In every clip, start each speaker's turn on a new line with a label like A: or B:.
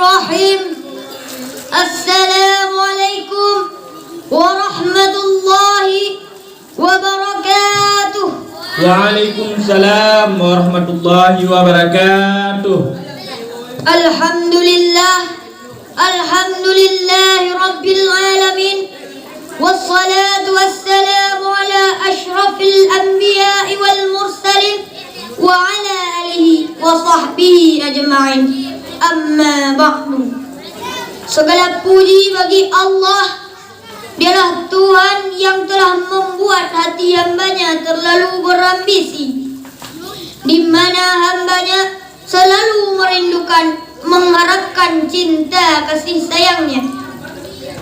A: Bismillahirrahmanirrahim. Assalamualaikum warahmatullahi wabarakatuh.
B: Waalaikumsalam warahmatullahi wabarakatuh.
A: Alhamdulillahi rabbil alamin. Wassalatu wassalamu ala ashrafil anbiya'i wal mursalin wa ala alihi wa sahbihi ajma'in. Amma ba'du. Segala puji bagi Allah. Dialah Tuhan yang telah membuat hati hambanya terlalu berambisi, di mana hambanya selalu merindukan, mengharapkan cinta kasih sayangnya,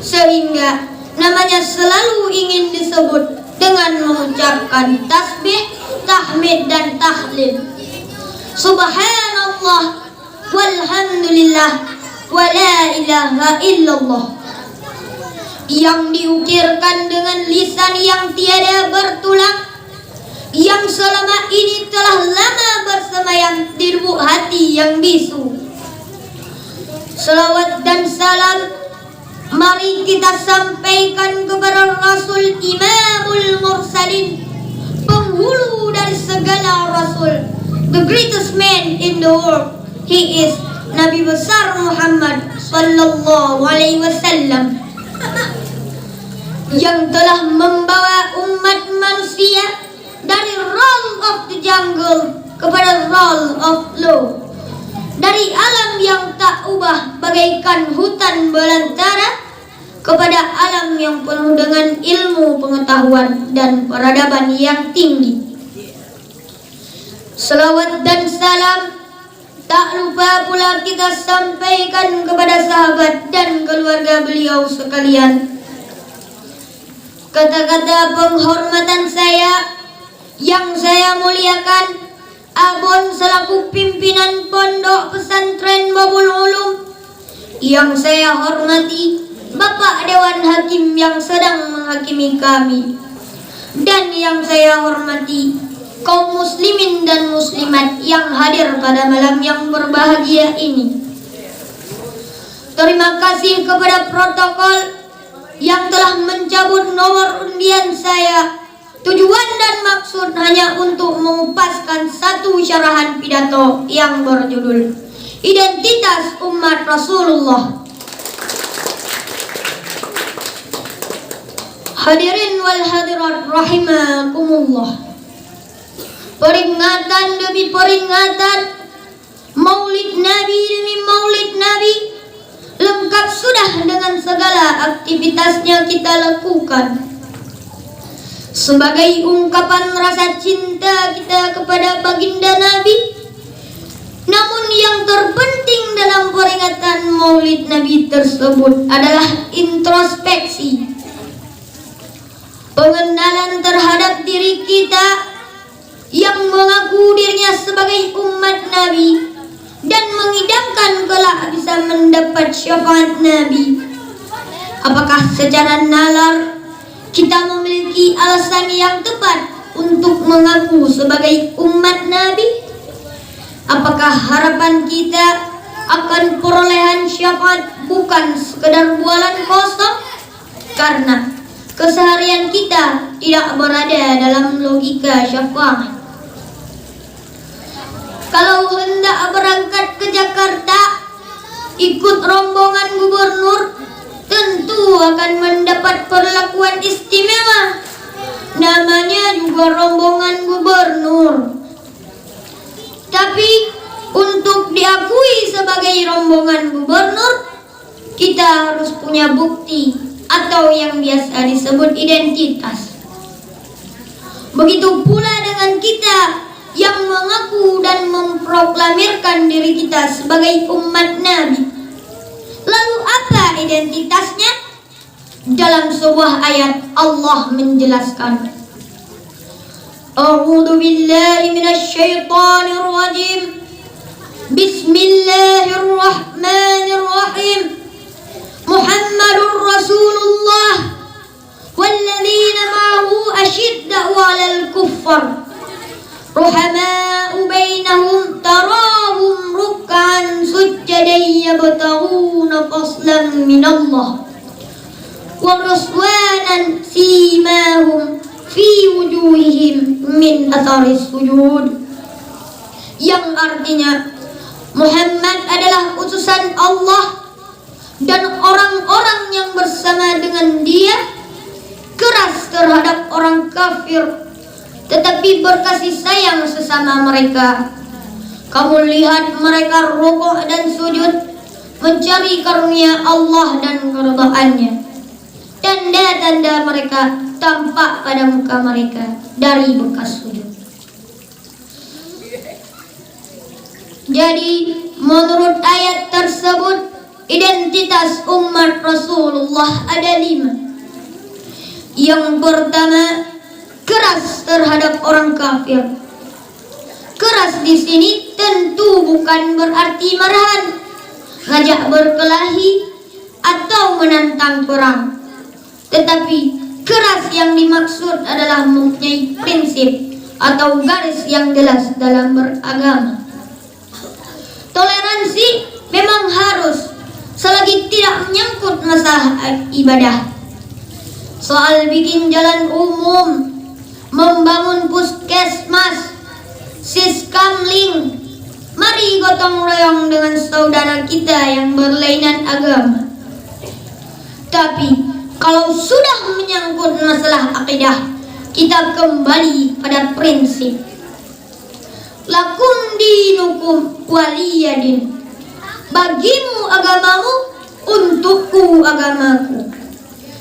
A: sehingga namanya selalu ingin disebut dengan mengucapkan tasbih, tahmid dan tahlil. Subhanallah walhamdulillah wa la ilaha illallah, yang diukirkan dengan lisan yang tiada bertulang, yang selama ini telah lama bersemayam di lubuk hati yang bisu. Selawat dan salam mari kita sampaikan kepada Rasul Imamul Mursalin, penghulu dari segala Rasul, the greatest man in the world. He is Nabi besar Muhammad sallallahu alaihi wasallam, yang telah membawa umat manusia dari role of the jungle kepada role of law, dari alam yang tak ubah bagaikan hutan belantara kepada alam yang penuh dengan ilmu pengetahuan dan peradaban yang tinggi. Selawat dan salam tak lupa pula kita sampaikan kepada sahabat dan keluarga beliau sekalian. Kata-kata penghormatan saya yang saya muliakan, Abon selaku pimpinan Pondok Pesantren Babul Ulum, yang saya hormati Bapak Dewan Hakim yang sedang menghakimi kami, dan yang saya hormati kaum muslimin dan muslimat yang hadir pada malam yang berbahagia ini. Terima kasih kepada protokol yang telah mencabut nomor undian saya. Tujuan dan maksud hanya untuk mengupaskan satu syarahan pidato yang berjudul Identitas Umat Rasulullah. Hadirin wal hadirat rahimakumullah. Peringatan demi peringatan, Maulid Nabi demi Maulid Nabi, lengkap sudah dengan segala aktivitasnya kita lakukan sebagai ungkapan rasa cinta kita kepada baginda Nabi. Namun yang terpenting dalam peringatan Maulid Nabi tersebut adalah introspeksi, pengenalan terhadap diri kita yang mengaku dirinya sebagai umat Nabi dan mengidamkan kelak bisa mendapat syafaat Nabi. Apakah secara nalar kita memiliki alasan yang tepat untuk mengaku sebagai umat Nabi? Apakah harapan kita akan perolehan syafaat bukan sekedar bualan kosong? Karena keseharian kita tidak berada dalam logika syafaat. Kalau hendak berangkat ke Jakarta ikut rombongan gubernur, tentu akan mendapat perlakuan istimewa. Namanya juga rombongan gubernur. Tapi untuk diakui sebagai rombongan gubernur, kita harus punya bukti atau yang biasa disebut identitas. Begitu pula dengan kita yang mengaku dan memproklamirkan diri kita sebagai umat Nabi. Lalu apa identitasnya? Dalam sebuah ayat Allah menjelaskan, A'udzu billahi minasy syaithanir rajim. Bismillahirrahmanirrahim. Muhammadur Rasulullah walladzina ma'ahu asyidda'u 'alal kuffar ruhama'u bainahum tarahum ruk'an sujjadan yabtaghu فضلا من الله ورضوانا سيماهم في wujuhihim min athari sujud, yang artinya Muhammad adalah utusan Allah dan orang-orang yang bersama dengan dia keras terhadap orang kafir tetapi berkasih sayang sesama mereka. Kamu lihat mereka rukuk dan sujud mencari karunia Allah dan keridhaannya. Tanda-tanda mereka tampak pada muka mereka dari bekas sujud. Jadi menurut ayat tersebut identitas umat Rasulullah ada 5. Yang pertama, keras terhadap orang kafir. Keras di sini tentu bukan berarti marahan, ngajak berkelahi atau menantang perang. Tetapi keras yang dimaksud adalah mempunyai prinsip atau garis yang jelas dalam beragama. Toleransi memang harus selagi tidak menyangkut masalah ibadah. Soal bikin jalan umum, membangun puskesmas, siskamling, mari gotong royong dengan saudara kita yang berlainan agama. Tapi kalau sudah menyangkut masalah akidah, kita kembali pada prinsip. Lakum dinukum waliyadin. Bagimu agamamu, untukku agamaku.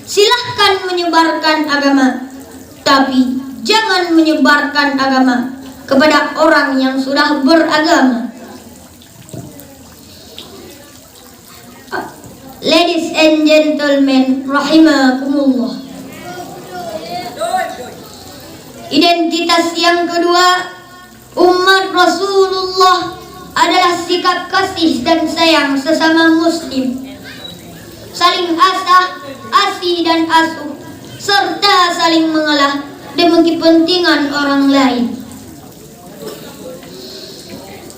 A: Silahkan menyebarkan agama, tapi jangan menyebarkan agama kepada orang yang sudah beragama. Ladies and gentlemen, rahimakumullah. Identitas yang kedua umat Rasulullah adalah sikap kasih dan sayang sesama muslim, saling asih dan asuh, serta saling mengalah demi kepentingan orang lain.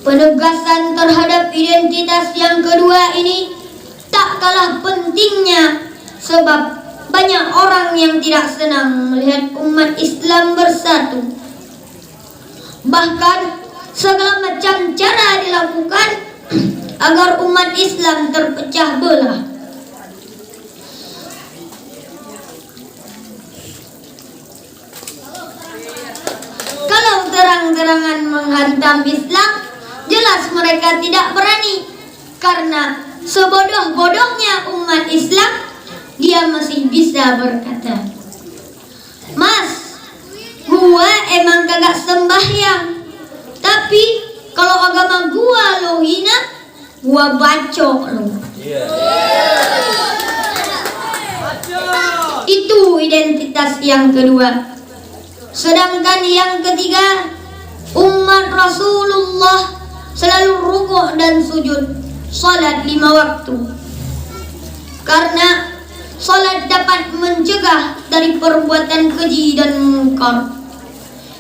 A: Penegasan terhadap identitas yang kedua ini tak kalah pentingnya, sebab banyak orang yang tidak senang melihat umat Islam bersatu. Bahkan segala macam cara dilakukan agar umat Islam terpecah belah. Kalau terang-terangan menghantam Islam, jelas mereka tidak berani, karena sebodoh-bodohnya umat Islam, dia masih bisa berkata, "Mas, gua emang kagak sembahyang, tapi kalau agama gua lo hina, gua bacok lo." Itu identitas yang kedua. Sedangkan yang ketiga, umat Rasulullah selalu rukuk dan sujud, salat 5 waktu. Karena salat dapat mencegah dari perbuatan keji dan munkar.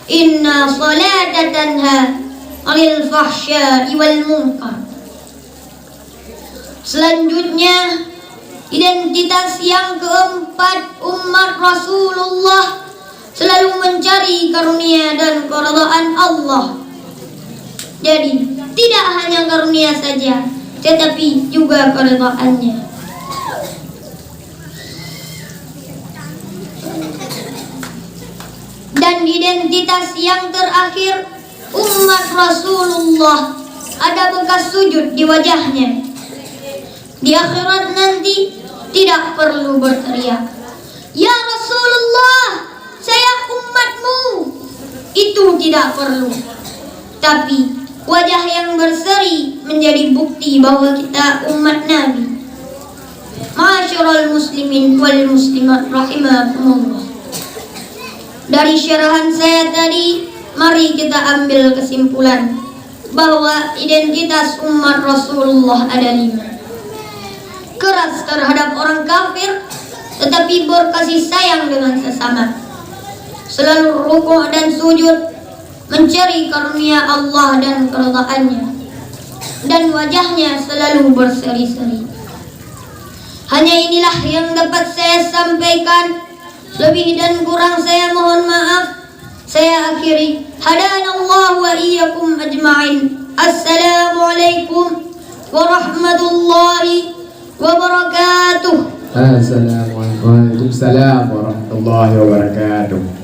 A: Inna salata tanha 'anil fahsya'i wal munkar. Selanjutnya, identitas yang keempat umat Rasulullah selalu mencari karunia dan keridhaan Allah. Jadi tidak hanya karunia saja, tetapi juga keridhaannya. Dan identitas yang terakhir umat Rasulullah ada bekas sujud di wajahnya. Di akhirat nanti tidak perlu berteriak, "Ya Rasulullah, saya umatmu." Itu tidak perlu. Tapi wajah yang berseri menjadi bukti bahwa kita umat Nabi. Ma'asyiral muslimin wal muslimat rahimakumullah. Dari syarahan saya tadi, mari kita ambil kesimpulan bahwa identitas umat Rasulullah ada 5. Keras terhadap orang kafir, tetapi berkasih sayang dengan sesama. Selalu rukuk dan sujud, mencari karunia Allah dan keridhaannya, dan wajahnya selalu berseri-seri. Hanya inilah yang dapat saya sampaikan. Lebih dan kurang saya mohon maaf. Saya akhiri. Hadanallahu wa iyyakum ajma'in. Assalamualaikum warahmatullahi wabarakatuh.
C: Assalamualaikum. Waalaikumsalam warahmatullahi wabarakatuh.